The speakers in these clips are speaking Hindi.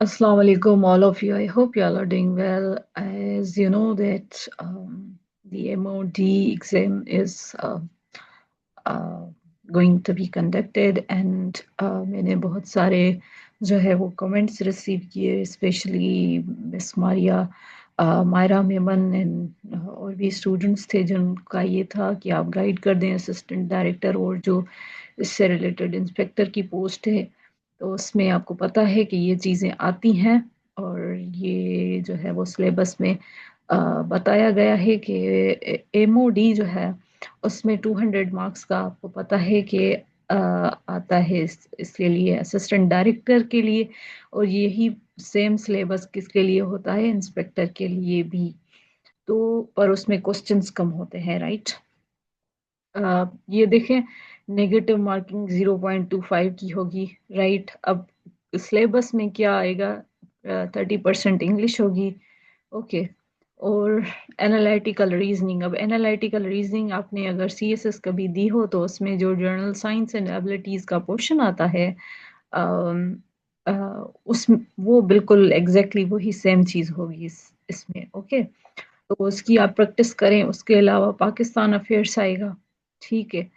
Assalamu alaikum, all of you. I hope you all are doing well. As you know that the MOD exam is uh, going to be conducted, and मैंने बहुत सारे जो है वो कमेंट्स रिसीव किए, specially miss Myra Memon and और भी स्टूडेंट्स थे जिनका ये था कि आप गाइड कर दें असिस्टेंट डायरेक्टर और जो इससे रिलेटेड इंस्पेक्टर की पोस्ट है, तो उसमें आपको पता है कि ये चीज़ें आती हैं। और ये जो है वो सिलेबस में बताया गया है कि एमओडी जो है उसमें 200 मार्क्स का आपको पता है कि आता है इसके लिए असिस्टेंट डायरेक्टर के लिए। और यही सेम सिलेबस किसके लिए होता है, इंस्पेक्टर के लिए भी। तो पर उसमें क्वेश्चंस कम होते हैं, राइट। ये देखें, नेगेटिव मार्किंग 0.25 की होगी, राइट। अब सिलेबस में क्या आएगा, 30% इंग्लिश होगी, ओके। और एनालिटिकल रीजनिंग, अब एनालिटिकल रीजनिंग आपने अगर सीएसएस कभी दी हो तो उसमें जो जर्नल साइंस एंड एबिलिटीज का पोर्शन आता है, अम, अ, उस वो बिल्कुल एग्जैक्टली वही सेम चीज होगी इसमें, ओके। तो उसकी आप प्रैक्टिस करें। उसके अलावा पाकिस्तान अफेयर्स आएगा, ठीक है।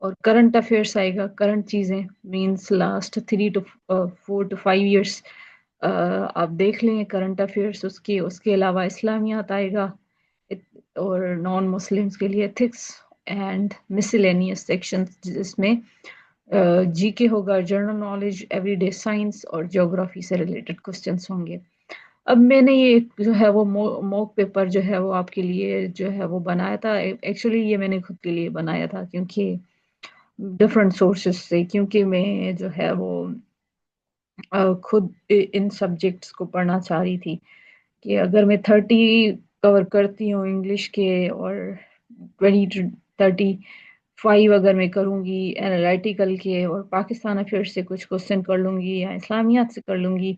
और करंट अफेयर्स आएगा, करंट चीज़ें means last 3 to 4 to 5 years। आप देख लें करंट अफेयर्स। उसके उसके अलावा इस्लामियात आएगा, और नॉन मुस्लिम्स के लिए एथिक्स एंड मिसलेनियस सेक्शन, जिसमें जीके होगा, जनरल नॉलेज, एवरीडे साइंस और ज्योग्राफी से रिलेटेड क्वेश्चंस होंगे। अब मैंने ये जो है वो मॉक पेपर जो है वो आपके लिए जो है वो बनाया था। एक्चुअली ये मैंने खुद के लिए बनाया था, क्योंकि डिफरेंट सोर्सेस से, क्योंकि मैं जो है वो खुद इन सब्जेक्ट्स को पढ़ना चाह रही थी कि अगर मैं 30 कवर करती हूँ इंग्लिश के, और 20 to 35 अगर मैं करूँगी एनालिटिकल के, और पाकिस्तान अफेयर्स से कुछ क्वेश्चन कर लूँगी, या इस्लामियात से कर लूँगी,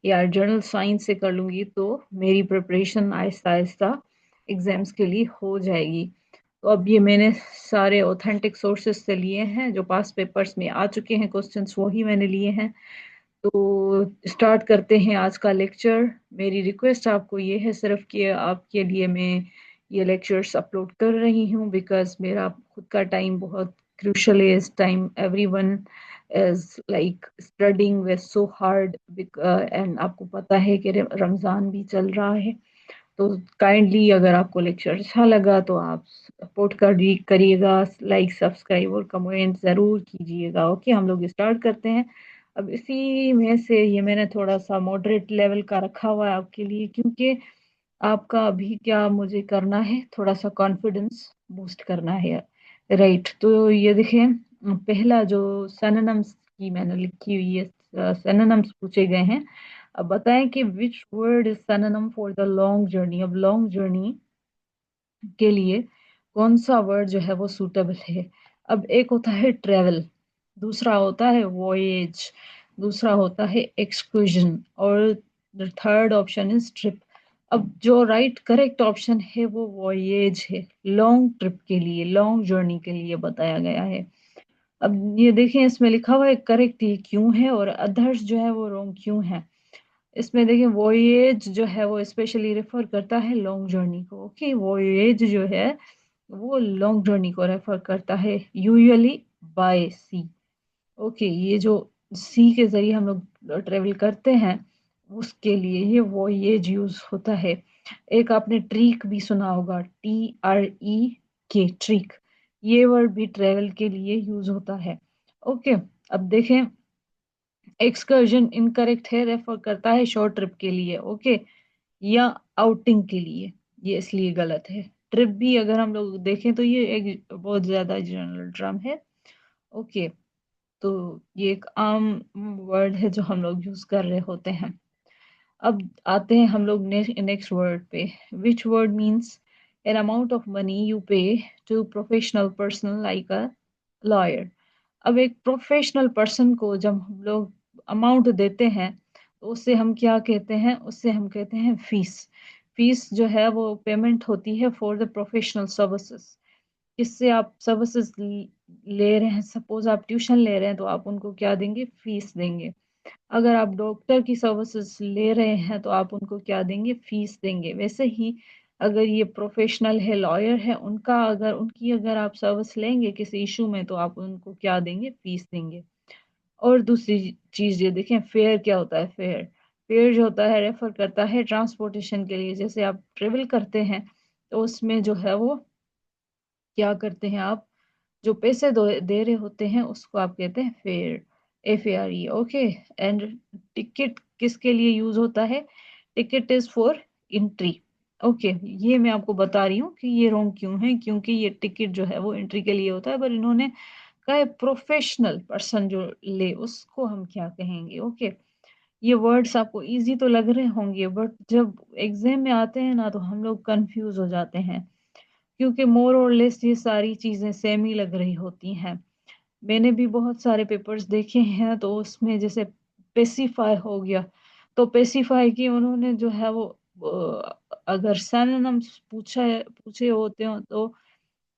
या जनरल साइंस से कर लूँगी, तो मेरी प्रिपरेशन आहिस्ता आहिस्ता एग्जाम्स के लिए हो जाएगी। तो अब ये मैंने सारे ऑथेंटिक सोर्सेस से लिए हैं, जो पास पेपर्स में आ चुके हैं क्वेश्चंस, वही मैंने लिए हैं। तो स्टार्ट करते हैं आज का लेक्चर। मेरी रिक्वेस्ट आपको ये है सिर्फ कि आपके लिए मैं ये लेक्चर्स अपलोड कर रही हूँ, बिकॉज मेरा खुद का टाइम बहुत क्रूशल है इस time. Everyone is like studying with so hard, and आपको पता है कि रमज़ान भी चल रहा है। तो काइंडली अगर आपको लेक्चर अच्छा लगा तो आप सपोर्ट करिएगा, लाइक सब्सक्राइब और कमेंट ज़रूर कीजिएगा। ओके, हम लोग स्टार्ट करते हैं। अब इसी में से ये मैंने थोड़ा सा मॉडरेट लेवल का रखा हुआ है आपके लिए, क्योंकि आपका अभी क्या मुझे करना है, थोड़ा सा कॉन्फिडेंस बूस्ट करना है, राइट। तो ये देखें, पहला जो सिनोनिम्स की मैंने लिखी हुई है, सिनोनिम्स पूछे गए हैं। अब बताएं कि विच word is synonym for the long journey. अब लॉन्ग जर्नी के लिए कौन सा वर्ड जो है वो सूटेबल है। अब एक होता है ट्रेवल, दूसरा होता है वॉयेज, दूसरा होता है एक्सक्लूजन, और थर्ड ऑप्शन इज ट्रिप। अब जो राइट करेक्ट ऑप्शन है वो वॉयेज है, लॉन्ग ट्रिप के लिए, लॉन्ग जर्नी के लिए बताया गया है। अब ये देखें, इसमें लिखा हुआ है करेक्ट ये क्यों है, और अदर्स जो है वो रॉन्ग क्यों है। इसमें देखिए वॉयेज जो है वो स्पेशली रेफर करता है लॉन्ग जर्नी को, ओके। वॉयेज जो है वो लॉन्ग जर्नी को रेफर करता है, यूजुअली बाय सी, ओके। ये जो सी के जरिए हम लोग ट्रेवल करते हैं, उसके लिए ये वॉयेज यूज होता है। एक आपने ट्रीक भी सुना होगा, TREK, ट्रीक। ये वर्ड भी ट्रेवल के लिए यूज होता है, ओके। अब देखें, एक्सकर्जन इनकरेक्ट है, रेफर करता है शॉर्ट ट्रिप के लिए, ओके, या आउटिंग के लिए, ये इसलिए गलत है। ट्रिप भी अगर हम लोग देखें तो ये एक बहुत ज्यादा जनरल टर्म है, ओके। तो ये एक आम वर्ड है जो हम लोग यूज कर रहे होते हैं। अब आते हैं हम लोग नेक्स्ट वर्ड पे। Which word means an amount of money you pay to professional person like a lawyer. अब एक प्रोफेशनल पर्सन को जब हम लोग अमाउंट देते हैं, तो उससे हम क्या कहते हैं, उससे हम कहते हैं फीस। फीस जो है वो पेमेंट होती है फॉर द प्रोफेशनल सर्विसेज। किससे आप सर्विसेज ले रहे हैं, सपोज आप ट्यूशन ले रहे हैं तो आप उनको क्या देंगे, फीस देंगे। अगर आप डॉक्टर की सर्विसेज ले रहे हैं तो आप उनको क्या देंगे, फीस देंगे। वैसे ही अगर ये प्रोफेशनल है, लॉयर है, उनकी अगर आप सर्विस लेंगे किसी इशू में तो आप उनको क्या देंगे, फीस देंगे। और दूसरी चीज़ ये देखें, फेयर क्या होता है, फेयर फेयर जो होता है रेफर करता है ट्रांसपोर्टेशन के लिए। जैसे आप ट्रेवल करते हैं तो उसमें जो है वो क्या करते हैं आप, जो पैसे दे रहे होते हैं उसको आप कहते हैं fair, FARE। Okay. And ticket किसके लिए यूज होता है, ticket is for entry. Okay. ये मैं आपको बता रही हूँ कि ये रॉन्ग क्यों है, क्योंकि ये टिकट जो है वो एंट्री के लिए होता है, पर इन्होंने कहा है प्रोफेशनल पर्सन जो ले उसको हम क्या कहेंगे। ओके। ये वर्ड्स आपको इजी तो लग रहे होंगे, बट जब एग्जाम में आते हैं ना तो हम लोग कंफ्यूज हो जाते हैं, क्योंकि मोर और लेस ये सारी चीजें सेम ही लग रही होती हैं। मैंने भी बहुत सारे पेपर्स देखे हैं तो उसमें जैसे पेसिफाई हो गया, तो पेसिफाई की उन्होंने जो है वो अगर सिनोनिम्स पूछे होते हो तो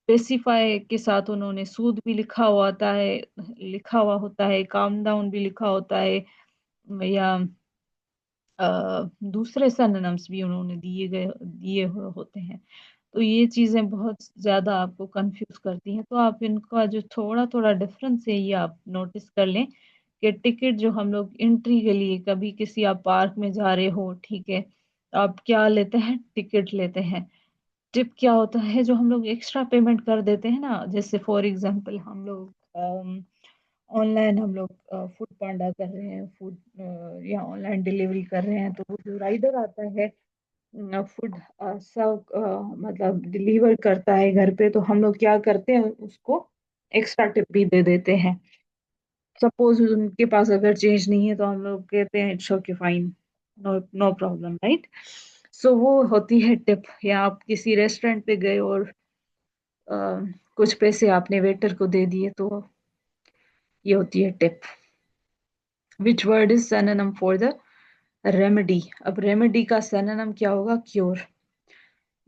पेसिफाई के साथ उन्होंने सूद भी लिखा हुआ होता है, काम डाउन भी लिखा होता है, या दूसरे सिनोनिम्स भी उन्होंने दिए हुए होते हैं। तो ये चीज़ें बहुत ज़्यादा आपको कंफ्यूज करती हैं, तो आप इनका जो थोड़ा थोड़ा डिफरेंस है ये आप नोटिस कर लें कि टिकट जो हम लोग एंट्री के लिए, कभी किसी आप पार्क में जा रहे हो, ठीक है, तो आप क्या लेते हैं, टिकट लेते हैं। टिप क्या होता है, जो हम लोग एक्स्ट्रा पेमेंट कर देते हैं ना, जैसे फॉर एग्जांपल हम लोग ऑनलाइन हम लोग फूड पांडा कर रहे हैं, फूड या ऑनलाइन डिलीवरी कर रहे हैं, तो वो जो राइडर आता है फूड सब मतलब डिलीवर करता है घर पे, तो हम लोग क्या करते हैं, उसको एक्स्ट्रा टिप भी दे देते हैं। सपोज उनके पास अगर चेंज नहीं है तो हम लोग कहते हैं it's okay fine, no no problem, right. So वो होती है टिप। या आप किसी रेस्टोरेंट पे गए और अ, कुछ पैसे आपने वेटर को दे दिए, तो ये होती है tip. Which word is synonym for the remedy. अब रेमेडी का synonym क्या होगा, क्योर।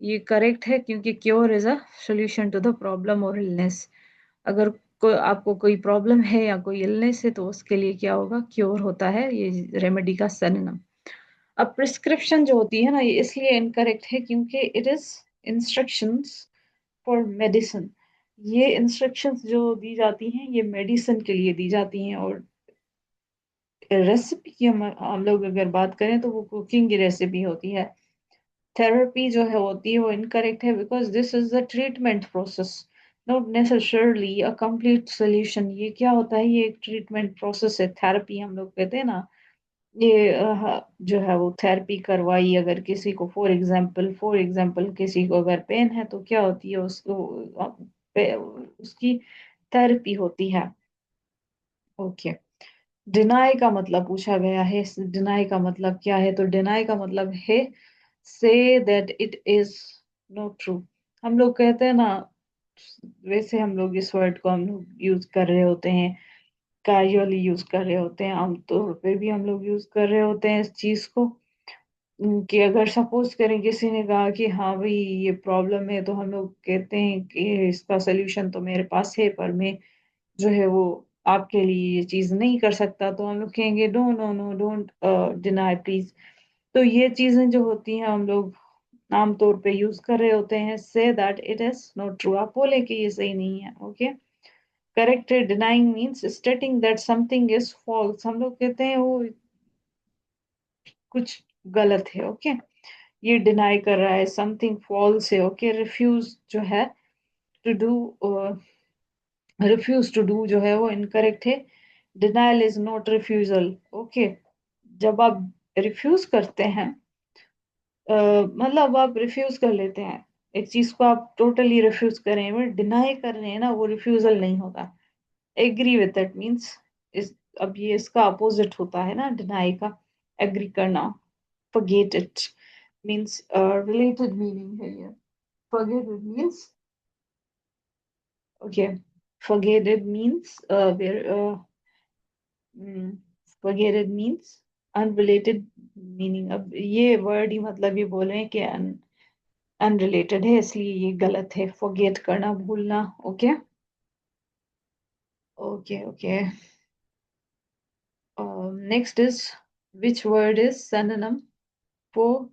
ये करेक्ट है क्योंकि cure is a solution to the problem और इलनेस। अगर आपको कोई प्रॉब्लम है या कोई इलनेस है तो उसके लिए क्या होगा, क्योर होता है ये रेमेडी का सिनोनिम। अब प्रिस्क्रिप्शन जो होती है ना, ये इसलिए इनकरेक्ट है क्योंकि it is instructions for medicine. ये इंस्ट्रक्शंस जो दी जाती हैं ये मेडिसिन के लिए दी जाती हैं। और रेसिपी की हम लोग अगर बात करें तो वो कुकिंग की रेसिपी होती है। थेरेपी जो है होती है वो इनकरेक्ट है, because this is the treatment process, not necessarily a complete solution. ये क्या होता है, ये एक ट्रीटमेंट प्रोसेस है, थेरेपी हम लोग कहते हैं ना। ये जो है वो थेरेपी करवाई अगर किसी को, फॉर एग्जाम्पल किसी को अगर पेन है तो क्या होती है, उसको उसकी थेरेपी होती है। ओके। डिनाई का मतलब पूछा गया है, डिनाई का मतलब क्या है, तो डिनाई का मतलब है से that it is not true. हम लोग कहते हैं ना, वैसे हम लोग इस वर्ड को हम लोग यूज कर रहे होते हैं, कैजुअली यूज कर रहे होते हैं, आमतौर पे भी हम लोग यूज कर रहे होते हैं इस चीज को। कि अगर सपोज करें किसी ने कहा कि हाँ भाई ये प्रॉब्लम है, तो हम लोग कहते हैं कि इसका सोल्यूशन तो मेरे पास है, पर मैं जो है वो आपके लिए ये चीज नहीं कर सकता, तो हम लोग कहेंगे no no no don't deny please. तो ये चीजें जो होती हैं हम लोग आमतौर पे यूज कर रहे होते हैं, say that it is not true. आप बोले कि ये सही नहीं है। ओके। करेक्ट है, denying means stating that something is false. हम लोग कहते हैं वो कुछ गलत है। ओके। ये डिनाई कर रहा है, समथिंग फॉल्स है। ओके। रिफ्यूज जो है to do, refuse to do जो है वो इनकरेक्ट है। Denial is not refusal. Okay. जब आप रिफ्यूज करते हैं, मतलब आप रिफ्यूज कर लेते हैं एक चीज को, आप टोटली रिफ्यूज करें, बट डिनाई कर रहे हैं ना, वो रिफ्यूजल नहीं होता। एग्री विद दैट मीन्स इस, अब ये इसका अपोजिट होता है ना डिनाई का, एग्री करना। forget it means related meaning है ये। forget it means, okay, forget it means where mm, forget it means unrelated meaning। अब ये वर्ड ही मतलब ये बोल रहे हैं कि अनरिलेटेड है, इसलिए ये गलत है, forget करना, भूलना। Okay. Okay okay. Next is which word is synonym for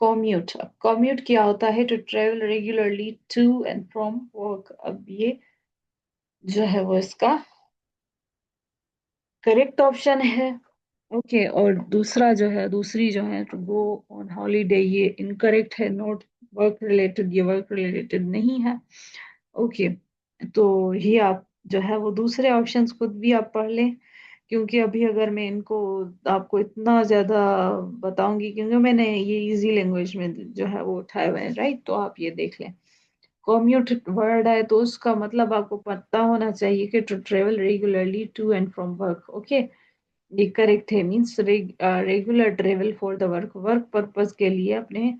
commute. अब कॉम्यूट क्या होता है? To travel regularly to and from work. अब ये जो है वो इसका करेक्ट ऑप्शन है। ओके, और दूसरा जो है, दूसरी जो है टू गो ऑन हॉलीडे, ये इनकरेक्ट है। नॉट वर्क रिलेटेड, ये वर्क रिलेटेड नहीं है। ओके, तो ये आप जो है वो दूसरे ऑप्शंस खुद भी आप पढ़ लें, क्योंकि अभी अगर मैं इनको आपको इतना ज्यादा बताऊंगी, क्योंकि मैंने ये इजी लैंग्वेज में जो है वो उठाए हुए हैं, राइट? तो आप ये देख लें। कॉम्यूट वर्ड है तो उसका मतलब आपको पता होना चाहिए कि to travel regularly to and from work. Okay, ये करेक्ट है। Means regular travel for the work, work purpose के लिए, अपने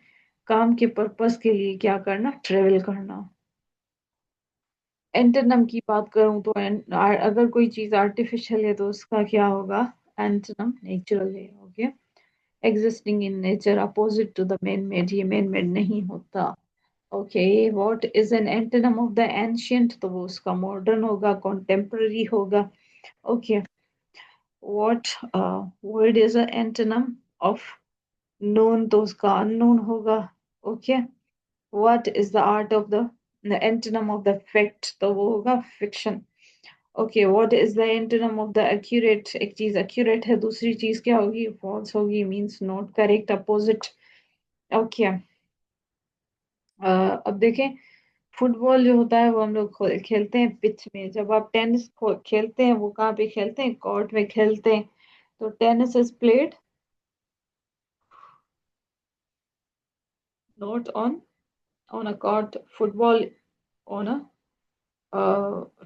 काम के पर्पस के लिए क्या करना? ट्रेवल करना। एंटोनम की बात करूं तो अगर कोई चीज आर्टिफिशियल है तो उसका क्या होगा? एंटोनम नेचुरल है। Okay, existing in nature, opposite to the man made, ये मैन मेड नहीं होता। Okay, what is an antonym of the ancient? तो वो उसका मॉडर्न होगा, कॉन्टेम्पररी होगा। Okay, what word is a antonym of known? तो उसका अननोन होगा। Okay, what is the art of the antonym of the fact? तो वो होगा fiction. Okay, what is the antonym of the accurate? एक चीज एक्यूरेट है, दूसरी चीज क्या होगी? फॉल्स होगी, means not correct, opposite. Okay, अब देखें, फुटबॉल जो होता है वो हम लोग खेलते हैं पिच में। जब आप टेनिस खेलते हैं, वो कहाँ पे खेलते हैं? कोर्ट में खेलते हैं। तो tennis is played not on a court, football on a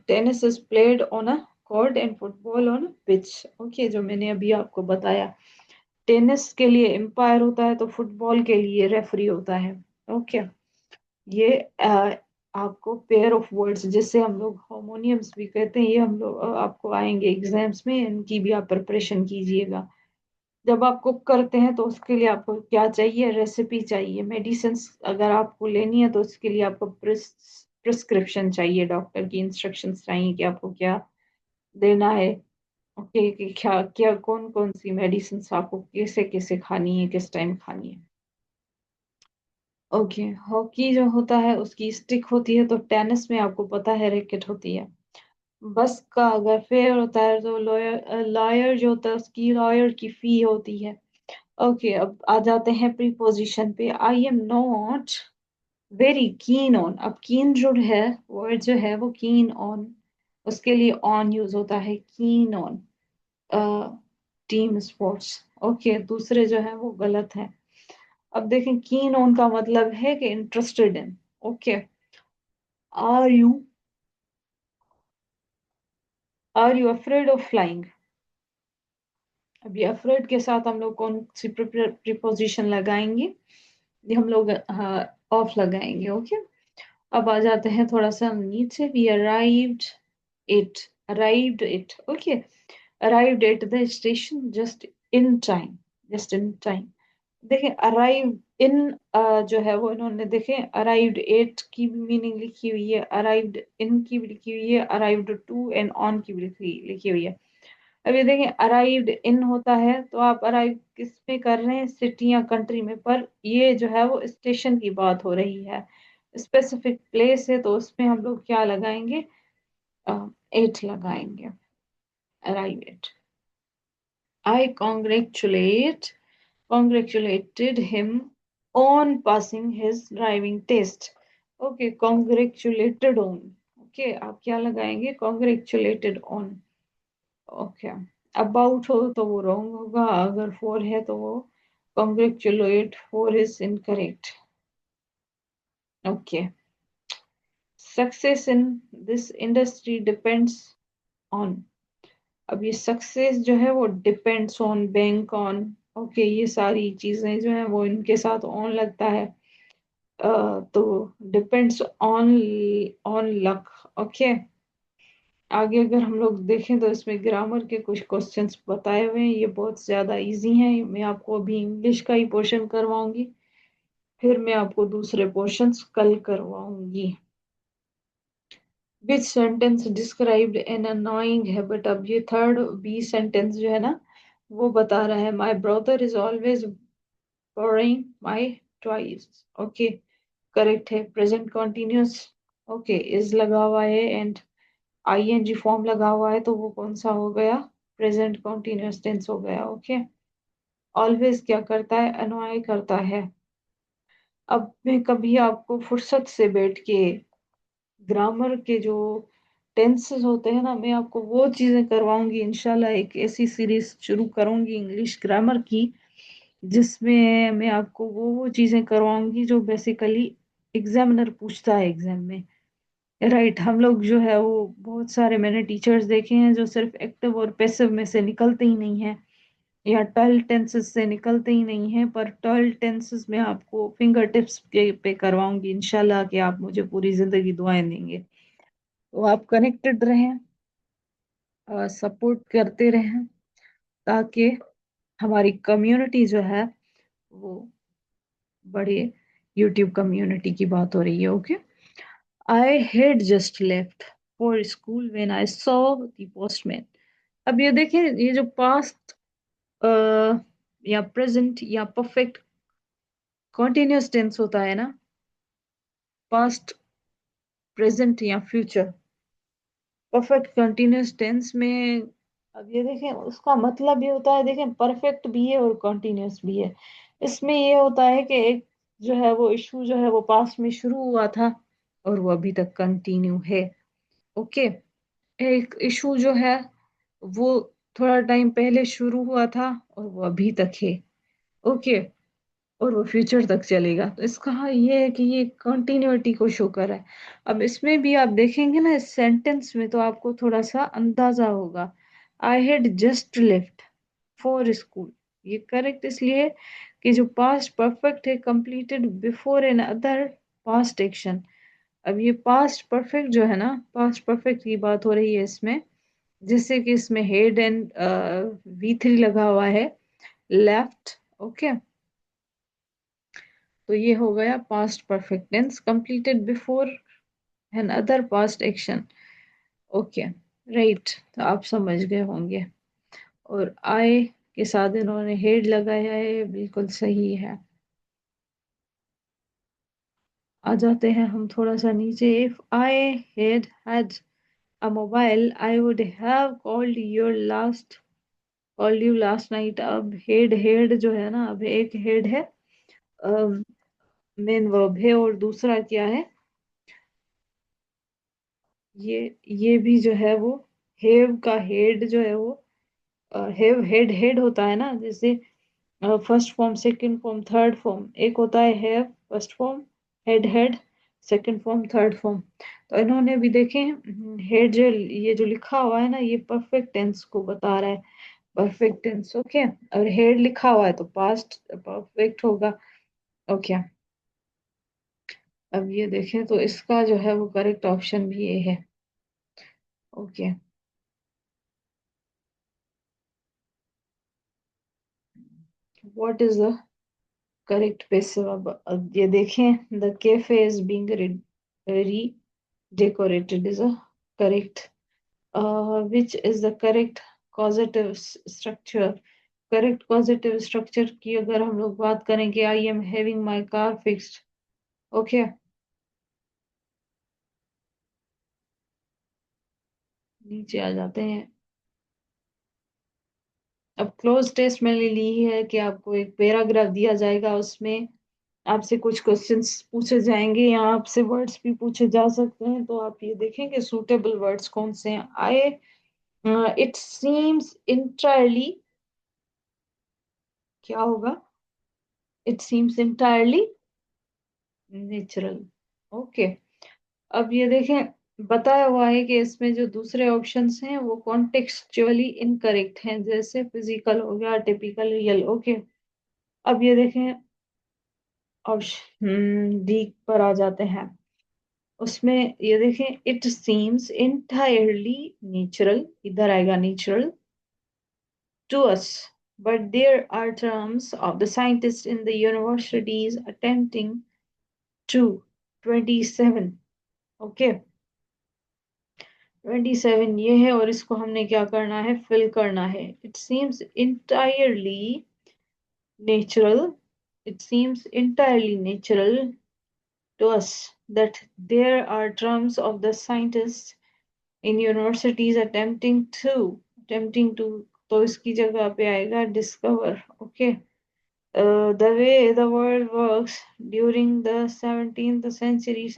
tennis is played on a court and football on a pitch. Okay, जो मैंने अभी आपको बताया, टेनिस के लिए एम्पायर होता है तो फुटबॉल के लिए रेफरी होता है। ओके, ये आपको पेयर ऑफ वर्ड्स जिससे हम लोग हार्मोनियम्स भी कहते हैं, ये हम लोग आपको आएंगे एग्जाम्स में, इनकी भी आप प्रिपरेशन कीजिएगा। जब आप कुक करते हैं तो उसके लिए आपको क्या चाहिए? रेसिपी चाहिए। मेडिसिन अगर आपको लेनी है तो उसके लिए आपको प्रिस्क्रिप्शन चाहिए, डॉक्टर की इंस्ट्रक्शंस चाहिए कि आपको क्या देना है। ओके, कि क्या क्या कौन कौन सी मेडिसिन आपको कैसे कैसे खानी है, किस टाइम खानी है। ओके, हॉकी जो होता है उसकी स्टिक होती है, तो टेनिस में आपको पता है रैकेट होती है। बस का अगर फेयर होता है तो लॉयर, लॉयर जो होता है उसकी लॉयर की फी होती है। ओके, अब आ जाते हैं प्रीपोजिशन पे। I am not very keen on. अब कीन जो है, वर्ड जो है वो कीन ऑन, उसके लिए ऑन यूज होता है, keen on team sports. Okay, दूसरे जो है वो गलत है। अब देखें, कीन ऑन का मतलब है कि interested in. Okay, are you are you afraid of flying? अभी अफ्रेड के साथ हम लोग कौन सी प्रीपोजिशन लगाएंगे? ये हम लोग ऑफ लगाएंगे। ओके, अब आ जाते हैं थोड़ा सा नीचे। We arrived it, arrived it. Okay, arrived at the station just in time, just in time. देखें, अराइव इन जो है वो इन्होंने, देखें, अराइव्ड एट की भी मीनिंग लिखी हुई है, अराइव्ड इन की भी लिखी हुई है, अराइव्ड टू एंड ऑन की भी लिखी हुई है। अब ये देखें, अराइव्ड इन होता है तो आप अराइव किस पे कर रहे हैं? सिटी या कंट्री में। पर ये जो है वो स्टेशन की बात हो रही है, स्पेसिफिक प्लेस है, तो उसमें हम लोग क्या लगाएंगे? एट लगाएंगे, arrive at. I congratulated him on passing his driving test. Okay, congratulated on. Okay, आप क्या लगाएंगे? congratulated on. Okay, about हो तो वो wrong होगा, अगर for है तो वो congratulate for is incorrect. Okay, success in this industry depends on। अब ये सक्सेस जो है वो depends on, bank on. Okay, ये सारी चीजें जो है वो इनके साथ ऑन लगता है। तो depends on, on luck. Okay, आगे अगर हम लोग देखें तो इसमें ग्रामर के कुछ क्वेश्चंस बताए हुए हैं, ये बहुत ज्यादा इजी हैं। मैं आपको अभी इंग्लिश का ही पोर्शन करवाऊंगी, फिर मैं आपको दूसरे पोर्शंस कल करवाऊंगी। Which sentence described an annoying habit? अब ये थर्ड बी सेंटेंस जो है ना, वो बता रहा है my brother is always boring my toys. Okay, correct है। Present continuous. ओके, इज लगा हुआ है एंड आईएनजी फॉर्म लगा हुआ है, तो वो कौन सा हो गया? प्रेजेंट कॉन्टिन्यूस टेंस हो गया। ओके, ऑलवेज क्या करता है? अनॉय करता है। अब मैं कभी आपको फुर्सत से बैठ के ग्रामर के जो टेंसेस होते हैं ना, मैं आपको वो चीजें करवाऊंगी इंशाल्लाह। एक ऐसी सीरीज शुरू करूंगी इंग्लिश ग्रामर की, जिसमें मैं आपको वो चीजें करवाऊंगी जो बेसिकली एग्जामिनर पूछता है एग्जाम में। राइट, हम लोग जो है वो बहुत सारे मैंने टीचर्स देखे हैं जो सिर्फ एक्टिव और पैसिव में से निकलते ही नहीं है, या टर्ल टेंसेस से निकलते ही नहीं है। पर टर्ल टेंसेस में आपको फिंगर टिप्स पे करवाऊंगी इंशाल्लाह, कि आप मुझे पूरी जिंदगी दुआएं देंगे। तो आप कनेक्टेड रहें, सपोर्ट करते रहें, ताकि हमारी कम्युनिटी जो है वो बड़े। यूट्यूब कम्युनिटी की बात हो रही है। Okay, I had just left for school when I saw the postman. अब ये देखें, ये जो पास्ट या प्रेजेंट या परफेक्ट कॉन्टिन्यूस टेंस होता है ना, पास्ट, प्रेजेंट या फ्यूचर, परफेक्ट कंटिन्यूस टेंस में। अब ये देखें, उसका मतलब ये होता है, देखें परफेक्ट भी है और कंटिन्यूस भी है। इसमें ये होता है कि एक जो है वो इशू जो है वो पास्ट में शुरू हुआ था और वो अभी तक कंटिन्यू है। ओके, एक इशू जो है वो थोड़ा टाइम पहले शुरू हुआ था और वो अभी तक है। ओके, और वो फ्यूचर तक चलेगा। तो इसका ये है कि ये कंटिन्यूटी को शो कर रहा है। अब इसमें भी आप देखेंगे ना, इस सेंटेंस में, तो आपको थोड़ा सा अंदाजा होगा। I had just left for school, ये करेक्ट इसलिए कि जो पास्ट परफेक्ट है, completed before an other past action. अब ये पास्ट परफेक्ट जो है ना, पास्ट परफेक्ट की बात हो रही है इसमें, जिससे कि इसमें हेड एंड V3 लगा हुआ है, लेफ्ट। ओके, तो ये हो गया past perfect tense, completed before an other past action. Okay, right, तो आप समझ गए होंगे। और आई के साथ इन्होंने हेड लगाया है, बिल्कुल सही है। आ जाते हैं हम थोड़ा सा नीचे। If I had a mobile I would have called you last night. अब हेड हेड जो है ना, अब एक हेड है, मेन वर्ब है, और दूसरा क्या है? ये ये भी जो है वो हैव का हेड जो है वो हैव हेड हेड होता है ना, जैसे first form, second form, third form. एक होता है have first form, head head second form, third form. तो इन्होंने भी देखे, हेड जो ये जो लिखा हुआ है ना, ये परफेक्ट टेंस को बता रहा है, परफेक्ट टेंस। ओके, और हेड लिखा हुआ है तो पास्ट परफेक्ट होगा। ओके, अब ये देखें तो इसका जो है वो करेक्ट ऑप्शन भी ये है। Okay, what is the correct passive? अब ये देखें, द कैफे इज बीइंग री decorated is a correct. Which is the correct causative structure? Correct positive structure की अगर हम लोग बात करें कि I am having my car fixed. Okay, नीचे आ जाते हैं। अब क्लोज टेस्ट मैंने ली है कि आपको एक पैराग्राफ दिया जाएगा, उसमें आपसे कुछ क्वेश्चंस पूछे जाएंगे या आपसे वर्ड्स भी पूछे जा सकते हैं, तो आप ये देखेंगे सूटेबल वर्ड्स कौन से हैं। आई इट सीम्स इंटायरली, क्या होगा? It seems entirely natural. Okay, अब ये देखें, बताया हुआ है कि इसमें जो दूसरे ऑप्शंस हैं वो कॉन्टेक्सचुअली इनकरेक्ट हैं, जैसे फिजिकल हो गया, टिपिकल, रियल। ओके, अब ये देखें, ऑप्शन डी पर आ जाते हैं। उसमें ये देखें, इट सीम्स इंटायरली नेचुरल, इधर आएगा natural to us, but there are terms of the scientists in the universities attempting to 27. Okay, 27 ये है और इसको हमने क्या करना है, फिल करना है. It seems entirely natural, it seems entirely natural to us that there are drums of the scientists in universities attempting to तो इसकी जगह पे आएगा discover. Okay. The way the world works during the 17th century,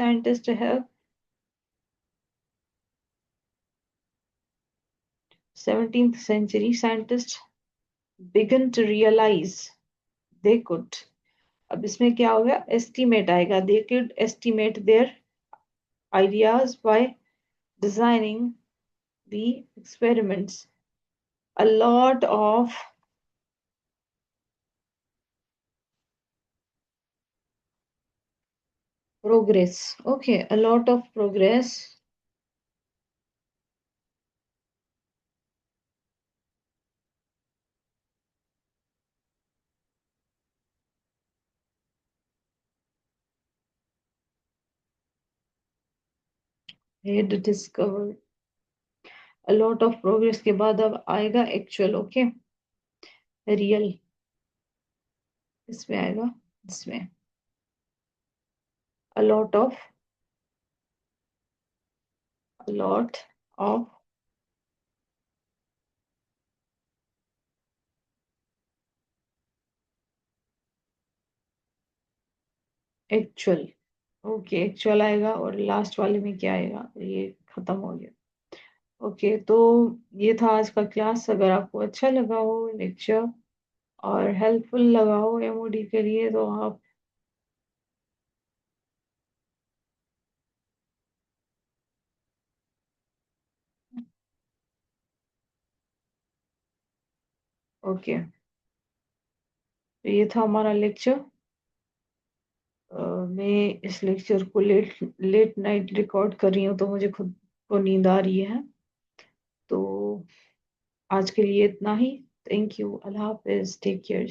scientists began to realize they could. अब इसमें क्या होगा, estimate आएगा. They could estimate their ideas by designing the experiments. A lot of progress. Okay, a lot of progress. Had discovered. A lot of progress के बाद अब आएगा actual. Okay, real. इसमें आएगा, इसमें a lot of actual. Okay, actual आएगा और लास्ट वाले में क्या आएगा, ये खत्म हो गया. ओके, तो ये था आज का क्लास. अगर आपको अच्छा लगा हो लेक्चर और हेल्पफुल लगा हो एमओडी के लिए, तो आप ओके. तो ये था हमारा लेक्चर. मैं इस लेक्चर को लेट लेट नाइट रिकॉर्ड कर रही हूँ, तो मुझे खुद को नींद आ रही है. तो आज के लिए इतना ही. Thank you. अल्लाह हाफिज. Take care.